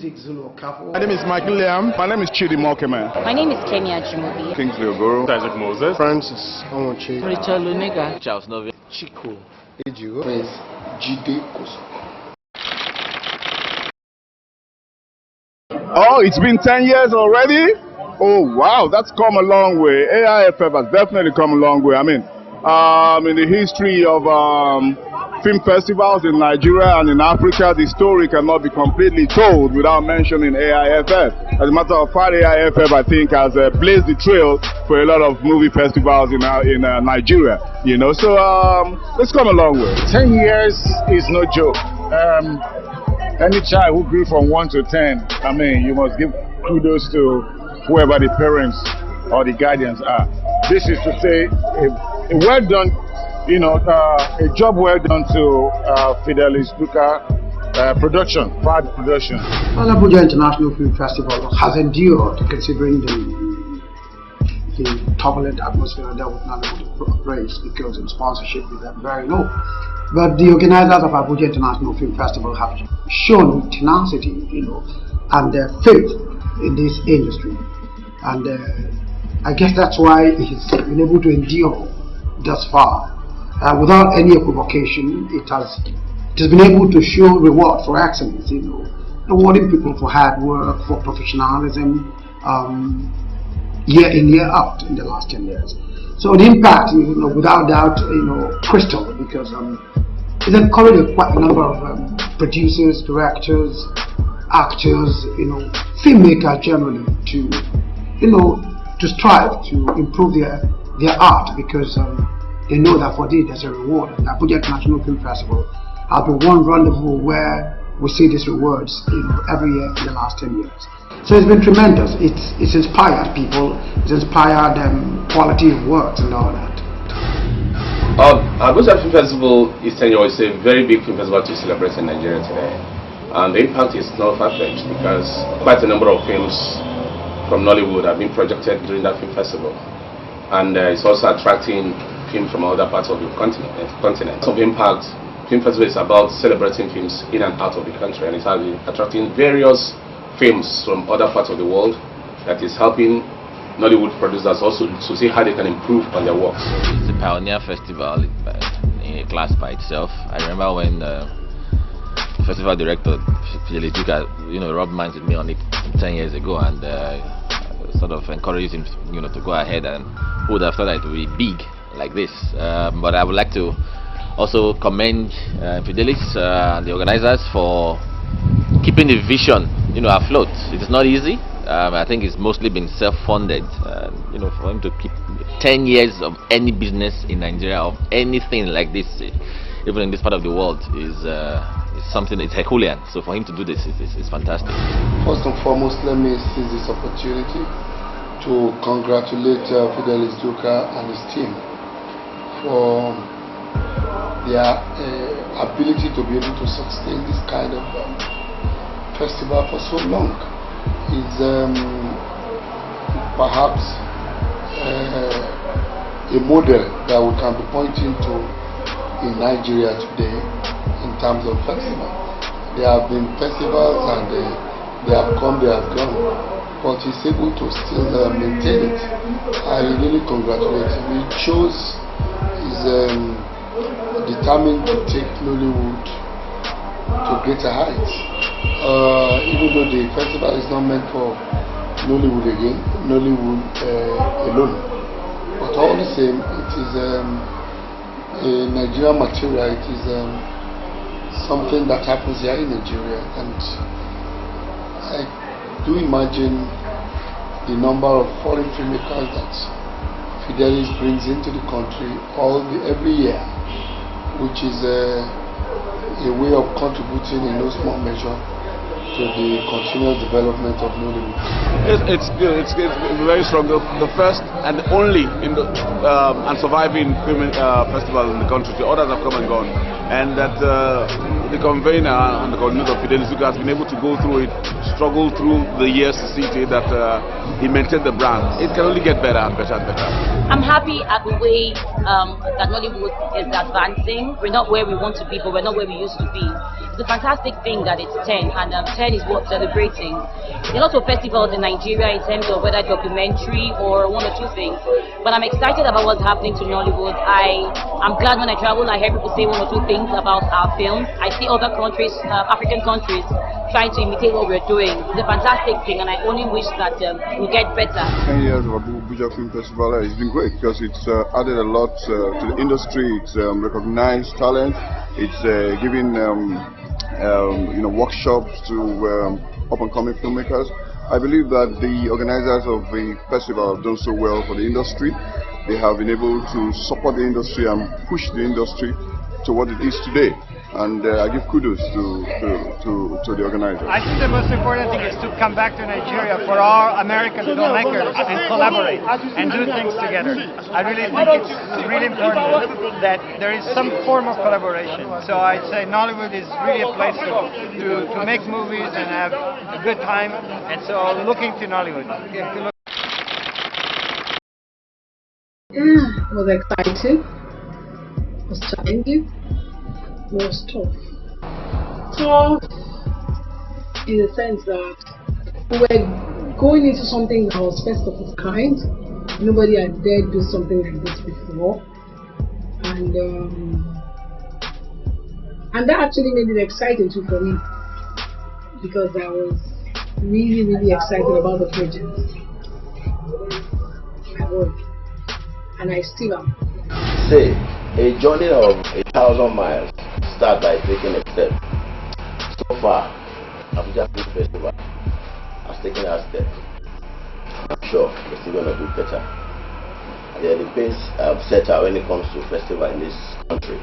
Music Zulu Kapo. My name is Michael Liam. My name is Chidi Mokeme. My name is Kenya Jimobi. Kingsley Ogoro. Isaac Moses. Francis Omochi. Richard Lunega. Charles Novi. Chico Ejigo. Prince Jide Koso. Oh, it's been 10 years already? Oh, wow, that's come a long way. AIFF has definitely come a long way. I mean, in the history of film festivals in Nigeria and in Africa, the story cannot be completely told without mentioning AIFF. As a matter of fact, AIFF, I think, has blazed the trail for a lot of movie festivals in Nigeria. You know, so it's come a long way. 10 years is no joke. Any child who grew from 1 to 10, I mean, you must give kudos to whoever the parents or the guardians are. This is to say, a well done, you know, a job well done to Fidelis Duka production, bad production. Well, Abuja International Film Festival has endured, considering the turbulent atmosphere that was not able to praise because in sponsorship is very low. But the organizers of Abuja International Film Festival have shown tenacity, you know, and their faith in this industry. And I guess that's why it's been able to endure thus far. Without any equivocation, it has been able to show reward for excellence, you know, rewarding people for hard work, for professionalism, year in, year out in the last 10 years. So the impact, you know, without doubt, you know, crystal, because it's encouraged quite a number of producers, directors, actors, you know, filmmakers generally to, you know, to strive to improve their art, because they know that for this there's a reward. And Abuja International Film Festival has been one rendezvous where we see these rewards, you know, every year in the last 10 years. So it's been tremendous. It's inspired people. It's inspired quality of works and all that. Abuja Film Festival is 10 years. It's a very big film festival to celebrate in Nigeria today. And the impact is not far-fetched because quite a number of films from Nollywood have been projected during that film festival. And it's also attracting films from other parts of the continent. Of impact, film festival is about celebrating films in and out of the country, and it's attracting various films from other parts of the world that is helping Nollywood producers also to see how they can improve on their works. It's a pioneer festival in a class by itself. I remember when the festival director Fidelis Duka, you know, rubbed minds with me on it 10 years ago, and sort of encouraged him, you know, to go ahead, and who would have thought that it would be big like this. But I would like to also commend Fidelis and the organizers for keeping the vision, you know, afloat. It is not easy. I think it's mostly been self-funded. You know, for him to keep 10 years of any business in Nigeria, of anything like this, even in this part of the world, is something that's Herculean. So for him to do this is fantastic. First and foremost, let me seize this opportunity to congratulate Fidelis Duka and his team for their ability to be able to sustain this kind of festival for so long. Is perhaps a model that we can be pointing to in Nigeria today in terms of festival. There have been festivals and they have come, they have gone, but he's able to still maintain it. I really congratulate him. He chose, is determined to take Nollywood to greater heights. Even though the festival is not meant for Nollywood alone, but all the same, it is a Nigerian material. It is something that happens here in Nigeria, and I do imagine the number of foreign filmmakers that Fidelis brings into the country every year, which is a way of contributing in no small measure to the continuous development of Nollywood. It's very strong. The first and only in the and surviving film festival in the country. The others have come and gone, and that the convener and the coordinator Fidelis Duka has been able to go through it, struggle through the years to see to it that he maintained the brand. It can only get better and better and better. I'm happy at the way that Nollywood is advancing. We're not where we want to be, but we're not where we used to be. it's a fantastic thing that it's 10, and 10 is worth celebrating. There are lots of festivals in Nigeria in terms of whether documentary or one or two things, but I'm excited about what's happening to Nollywood. I'm glad when I travel, I hear people say one or two things about our films. I see other countries, African countries, trying to imitate what we're doing. It's a fantastic thing, and I only wish that we get better. 10 years of Abuja Film Festival has been great because it's added a lot to the industry. It's recognized talent. It's giving workshops to up-and-coming filmmakers. I believe that the organizers of the festival have done so well for the industry. They have been able to support the industry and push the industry to what it is today. And I give kudos to the organizers. I think the most important thing is to come back to Nigeria for our American filmmakers and collaborate and do things together. I really think it's really important that there is some form of collaboration. So I'd say Nollywood is really a place to make movies and have a good time. And so looking to Nollywood. Was exciting, was challenging, was tough. Tough in the sense that we were going into something that was first of its kind. Nobody had dared do something like this before, and that actually made it exciting too for me, because I was really excited about the project. I was, and I still am. Say, a journey of 1,000 miles start by taking a step. So far, Abuja Film Festival has taken a step. I'm sure we're still going to do better. The pace set out when it comes to festival in this country,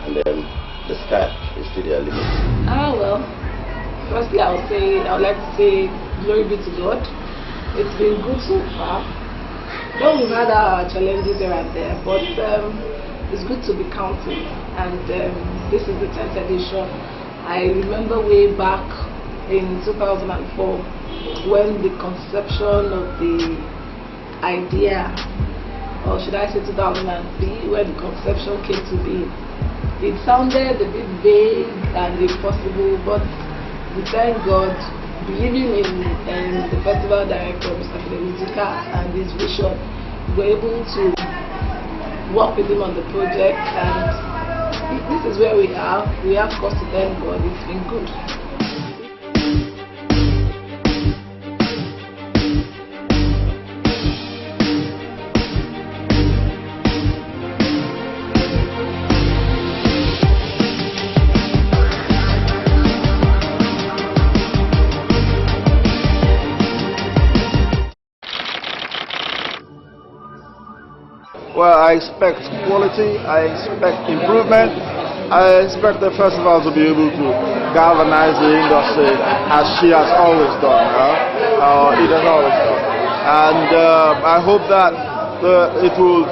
and then the sky is still their limit. Well, firstly I would like to say glory be to God. It's been good so far. Though we've had our challenges here and there, but it's good to be counting. And this is the 10th edition. I remember way back in 2004 when the conception of the idea, or should I say 2003, when the conception came to be. It sounded a bit vague and impossible, but we thank God, believing in the festival director, Mr. Fidelizika, and his vision, we were able to work with him on the project, and this is where we are. We have cause to thank God. It's been good. Well, I expect quality, I expect improvement, I expect the festival to be able to galvanize the industry as she has always done, it has always done. And I hope that it will,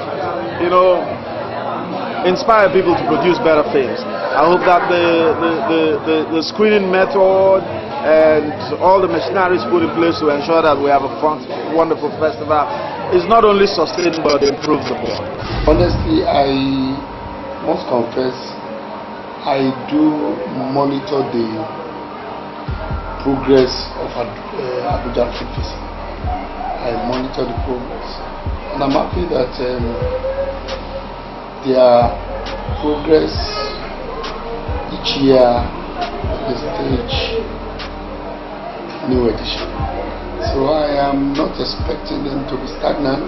inspire people to produce better films. I hope that the screening method and all the machineries put in place to ensure that we have a fun, wonderful festival is not only sustained but improvable. Honestly, I must confess, I do monitor the progress of Abuja Film Festival. I monitor the progress, and I'm happy that their progress each year is stage new edition. So I am not expecting them to be stagnant,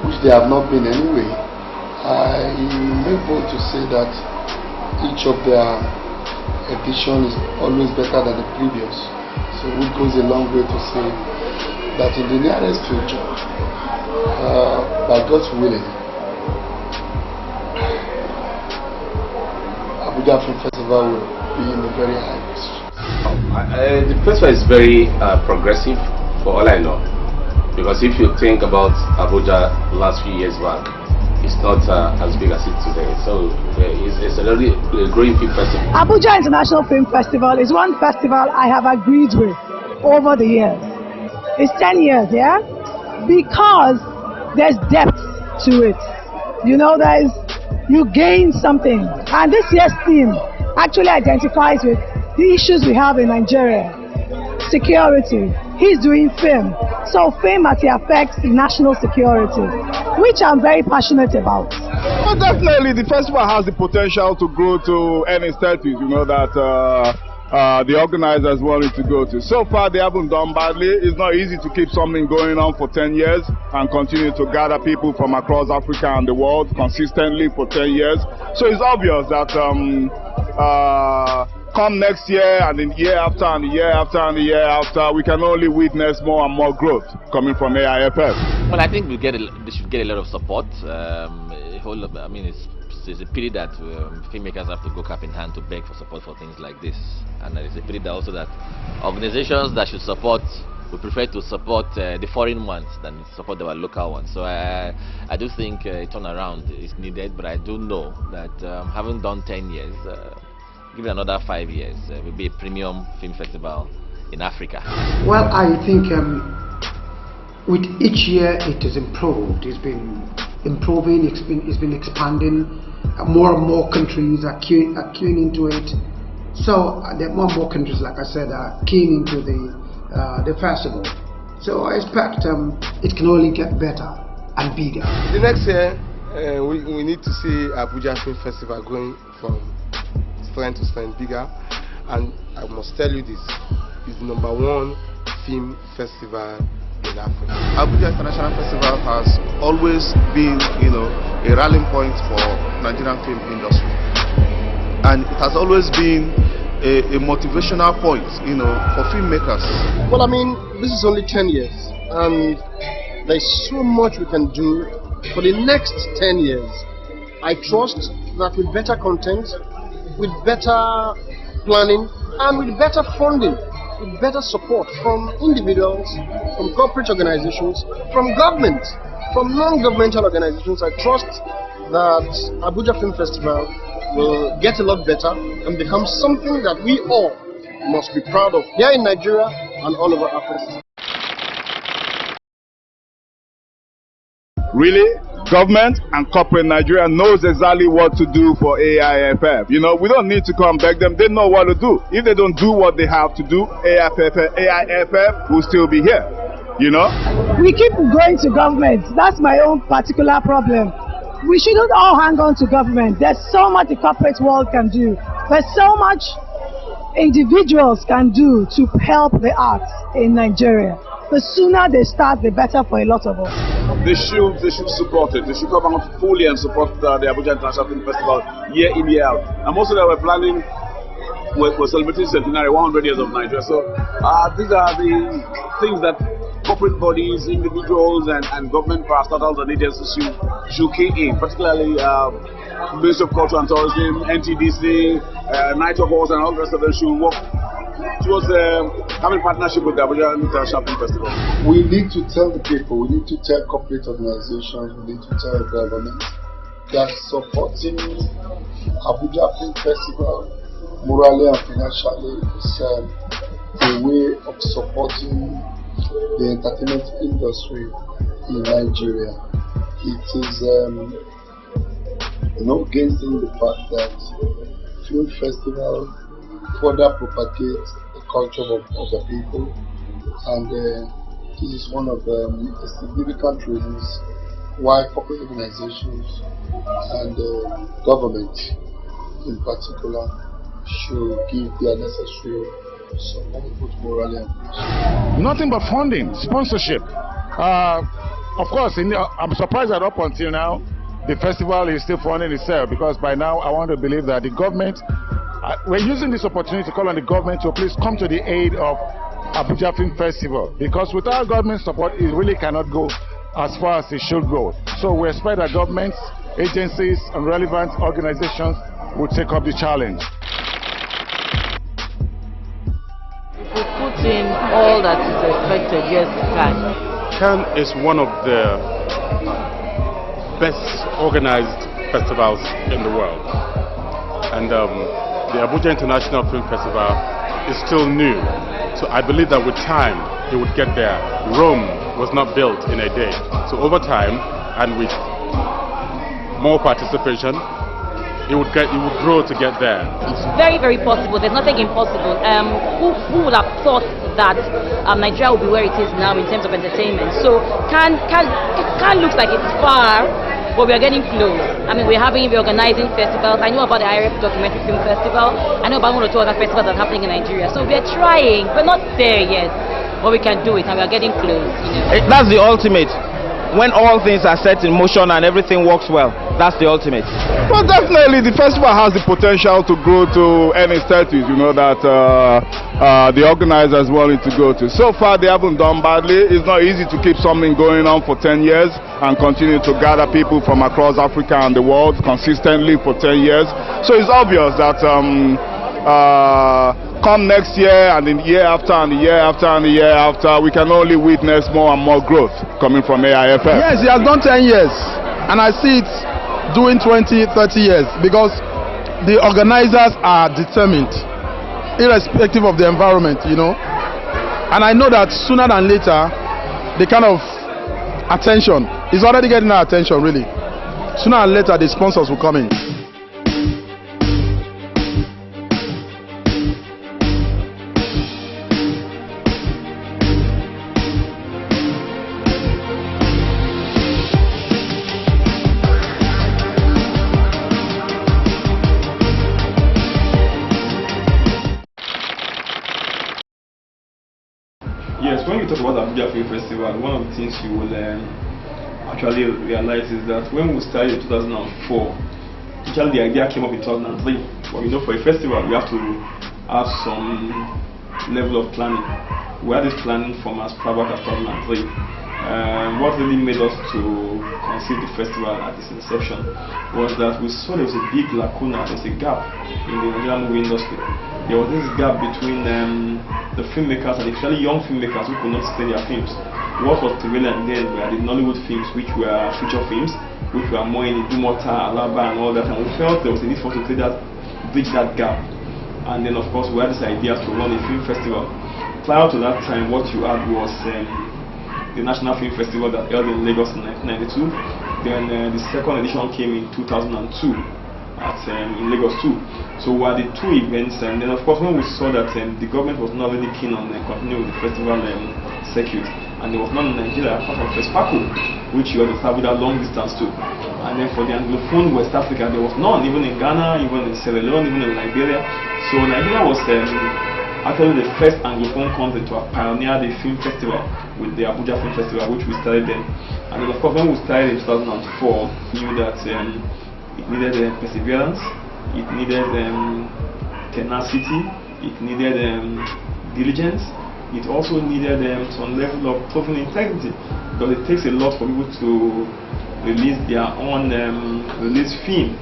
which they have not been anyway. I'm able to say that each of their editions is always better than the previous. So it goes a long way to say that in the nearest future, by God's willing, Abuja Film Festival will be in the very high position. The festival is very progressive, for all I know, because if you think about Abuja last few years back, it's not as big as it is today. So it's a really growing film festival. Abuja International Film Festival is one festival I have agreed with over the years. It's 10 years, yeah? Because there's depth to it. You gain something. And this year's theme, actually identifies with the issues we have in Nigeria. Security. He's doing film. So film actually affects national security, which I'm very passionate about. Well, definitely the festival has the potential to grow to any status, that the organizers wanted to go to. So far they haven't done badly. It's not easy to keep something going on for 10 years and continue to gather people from across Africa and the world consistently for 10 years. So it's obvious that come next year and the year after and the year after and the year after, we can only witness more and more growth coming from AIFF. Well, I think they should get a lot of support. It's a pity that filmmakers have to go cap in hand to beg for support for things like this, and it's a pity that also that organizations that should support would prefer to support the foreign ones than support our local ones. So I do think a turnaround is needed, but I do know that having done 10 years, give it another 5 years, will be a premium film festival in Africa. Well, I think with each year it has improved. It's been improving, it's been expanding. More and more countries are keying into it. So there are more and more countries, like I said, are keying into the festival. So I expect it can only get better and bigger. The next year, we need to see Abuja Film Festival going from strength to strength, bigger. And I must tell you this, it's the #1 film festival in Africa. Abuja International Festival has always been, a rallying point for Nigerian film industry, and it has always been a motivational point, for filmmakers. Well, this is only 10 years, and there's so much we can do for the next 10 years. I trust that with better content, with better planning, and with better funding, with better support from individuals, from corporate organizations, from government, from non-governmental organizations, I trust that Abuja Film Festival will get a lot better and become something that we all must be proud of here in Nigeria and all over Africa. Really? Government and corporate Nigeria knows exactly what to do for AIFF. We don't need to come beg them. They know what to do. If they don't do what they have to do, AIFF will still be here. We keep going to government. That's my own particular problem. We shouldn't all hang on to government. There's so much the corporate world can do. There's so much individuals can do to help the arts in Nigeria. The sooner they start, the better for a lot of us. They should support it. They should come out fully and support the Abuja International Film Festival year in, year out. And also that we're planning, we're celebrating centenary, 100 years of Nigeria. So these are the things that corporate bodies, individuals, and government parastatals and agencies should key in, particularly Ministry of Culture and Tourism, NTDC, Night of Horse, and all the rest of them should work towards having partnership with the Abuja International Film Festival. We need to tell the people, we need to tell corporate organizations, we need to tell government that supporting Abuja Film Festival morally and financially is a way of supporting the entertainment industry in Nigeria. It is not gaining the fact that film festival further propagates the culture of the people, and this is one of the significant reasons why corporate organizations and government in particular should give their necessary support, both morally and financially. Nothing but funding, sponsorship. Of course, I'm surprised that up until now, the festival is still funding itself, because by now I want to believe that the government, we're using this opportunity to call on the government to please come to the aid of Abuja Film Festival, because without government support, it really cannot go as far as it should go. So we expect that governments, agencies, and relevant organizations will take up the challenge. We put in all that is expected, yes, we can. Cannes is one of the best organized festivals in the world, and the Abuja International Film Festival is still new, so I believe that with time it would get there. Rome was not built in a day, so over time and with more participation, it would grow to get there. It's very, very possible. There's nothing impossible. Who would have thought that Nigeria will be where it is now in terms of entertainment? So can look like it's far, but we are getting close. I mean, we're organizing festivals. I know about the AIFF Documentary Film Festival. I know about one or two other festivals that are happening in Nigeria. So we're trying. We're not there yet, but we can do it, and we're getting close. That's the ultimate. When all things are set in motion and everything works well, that's the ultimate. Well, definitely the festival has the potential to grow to any status, that the organizers wanted to go to. So far they haven't done badly. It's not easy to keep something going on for 10 years and continue to gather people from across Africa and the world consistently for 10 years. So it's obvious that come next year and the year after and the year after and the year after, we can only witness more and more growth coming from AIFF. Yes, it has done 10 years and I see it doing 20, 30 years because the organizers are determined irrespective of the environment, and I know that sooner than later the kind of attention is already getting our attention really. Sooner than later the sponsors will come in. Yes, when you talk about Abuja Film Festival, one of the things you will actually realize is that when we started in 2004, actually the idea came up in 2003. But for a festival, you have to have some level of planning. We had this planning from as far back as 2003. What really made us to conceive the festival at its inception was that we saw there was a big lacuna, there's a gap in the Nigerian movie industry. There was this gap between the filmmakers, and especially young filmmakers who could not stay their films. What was prevalent then were the Nollywood films, which were feature films, which were more in Idumota, Alaba and all that, and we felt there was a need for us to bridge that gap. And then of course we had this idea to run a film festival. Prior to that time, what you had was the National Film Festival that held in Lagos in 1992. Then the second edition came in 2002 in Lagos too. So we had the two events, and then of course when we saw that the government was not really keen on continuing with the festival circuit, and there was none in Nigeria apart from FESPACO, which you had to travel that long distance to. And then for the Anglophone West Africa, there was none, even in Ghana, even in Sierra Leone, even in Liberia. So Nigeria was actually the first Anglophone country to have pioneered the film festival with the Abuja Film Festival, which we started then. And then of course when we started in 2004, we knew that it needed perseverance, it needed tenacity, it needed diligence, it also needed some level of proven integrity, because it takes a lot for people to release their own release film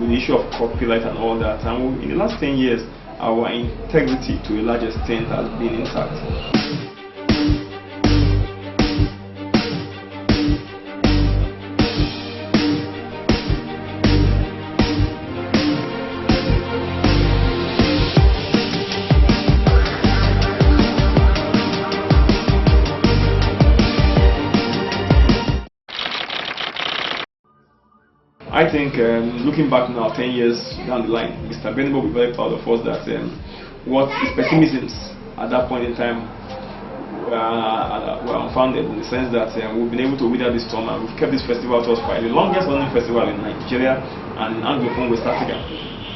with the issue of copyright and all that. And in the last 10 years, our integrity to a large extent has been intact. I think looking back now, 10 years down the line, Mr. Benny will be very proud of us that what his pessimisms at that point in time were unfounded, in the sense that we've been able to weather this storm, and we've kept this festival to us for the longest running festival in Nigeria and in Anglophone West Africa.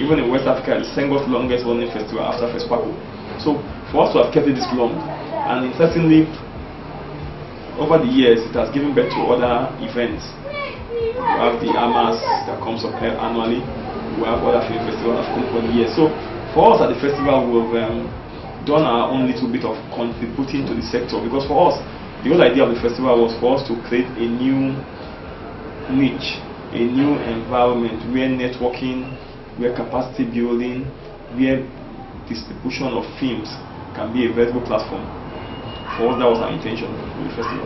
Even in West Africa, the second longest running festival after FESPACO. So for us to have kept it this long, and certainly over the years, it has given birth to other events. We have the AMAS that comes up annually. We have other film festivals that come for the year. So for us at the festival, we've done our own little bit of contributing to the sector, because for us, the whole idea of the festival was for us to create a new niche, a new environment where networking, where capacity building, where distribution of films can be a valuable platform. For us, that was our intention with the festival.